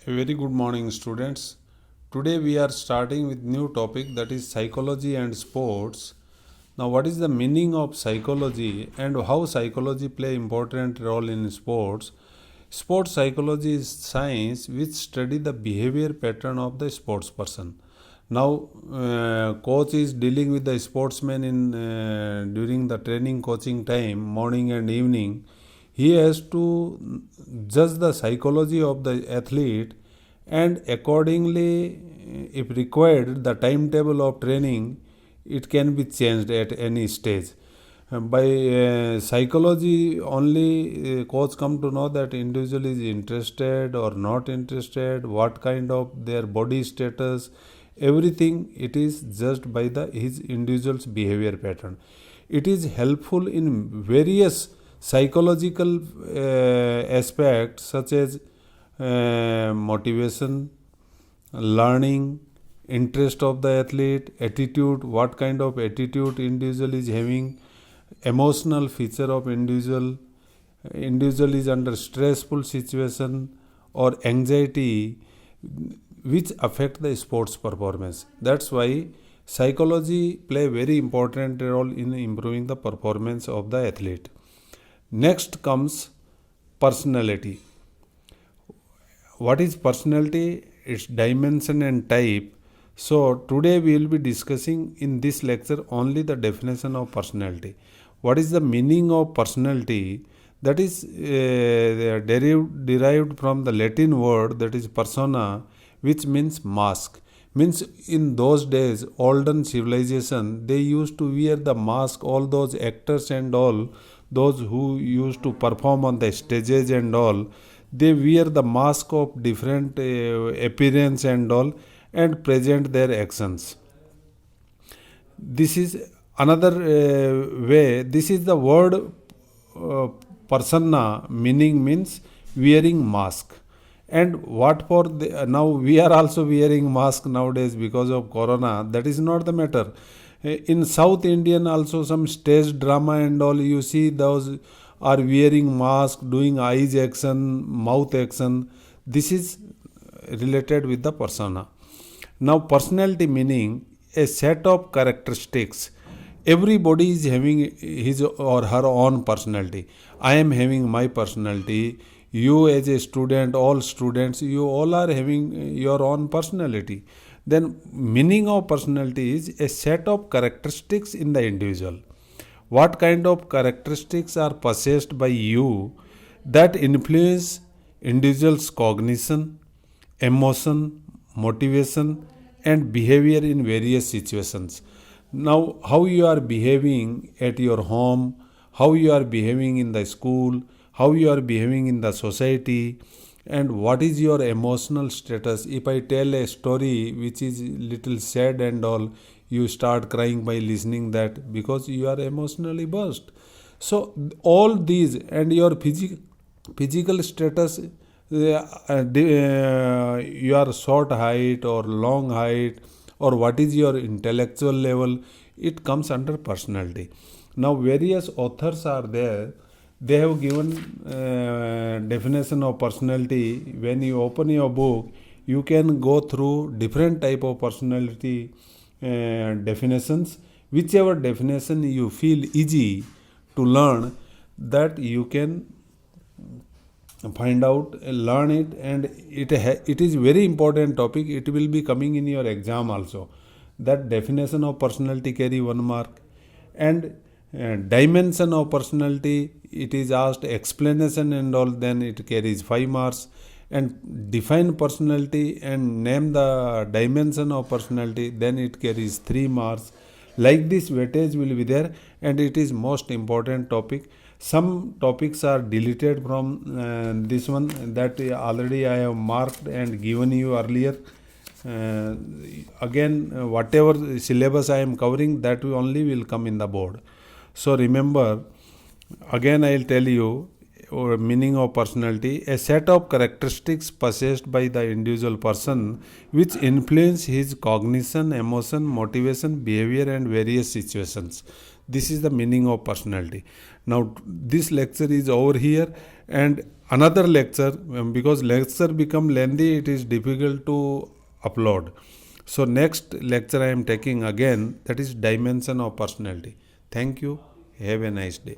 A very good morning, students. Today we are starting with new topic, that is psychology and sports. Now, what is the meaning of psychology and how psychology play important role in sports? Sports psychology is science which study the behavior pattern of the sports person. Now, coach is dealing with the sportsman in during the training coaching time, morning and evening. He has to judge the psychology of the athlete, and accordingly, if required, the timetable of training it can be changed at any stage. By psychology only, coach come to know that individual is interested or not interested, what kind of their body status, everything it is judged by the his individual's behavior pattern. It is helpful in various psychological aspects such as motivation, learning, interest of the athlete, attitude, what kind of attitude individual is having, emotional feature of individual is under stressful situation or anxiety, which affect the sports performance. That's why psychology play very important role in improving the performance of the athlete. Next comes personality. What is personality? Its dimension and type. So today we will be discussing in this lecture only the definition of personality. What is the meaning of personality? That is derived from the Latin word, that is persona, which means mask. Means in those days, olden civilization, they used to wear the mask. All those actors and all those who used to perform on the stages and all, they wear the mask of different appearance and all, and present their actions. This is another way. This is the word persona, meaning means wearing mask. And what for now we are also wearing mask nowadays because of corona. That is not the matter. In South Indian also some stage drama and all, you see those are wearing mask, doing eyes action, mouth action. This is related with the persona. Now, personality meaning a set of characteristics. Everybody is having his or her own personality. I am having my personality. You as a student, all students, you all are having your own personality. Then meaning of personality is a set of characteristics in the individual. What kind of characteristics are possessed by you that influence individual's cognition, emotion, motivation, and behavior in various situations. Now, how you are behaving at your home, how you are behaving in the school, how you are behaving in the society, and what is your emotional status. If I tell a story which is little sad and all, you start crying by listening that because you are emotionally burst. So all these and your physical status, your short height or long height, or what is your intellectual level, it comes under personality. Now various authors are there, they have given definition of personality. When you open your book, you can go through different type of personality definitions. Whichever definition you feel easy to learn, that you can find out, learn it, and it is very important topic. It will be coming in your exam also. That definition of personality carry 1 mark, and dimension of personality, it is asked explanation and all, then it carries 5 marks. And define personality and name the dimension of personality, then it carries 3 marks. Like this weightage will be there, and it is most important topic. Some topics are deleted from this one, that already I have marked and given you earlier. Again, whatever syllabus I am covering, that only will come in the board. So remember, again I will tell you meaning of personality: a set of characteristics possessed by the individual person which influence his cognition, emotion, motivation, behavior, and various situations. This is the meaning of personality. Now this lecture is over here, and another lecture, because lecture become lengthy, it is difficult to upload. So next lecture I am taking again, that is dimension of personality. Thank you. Have a nice day.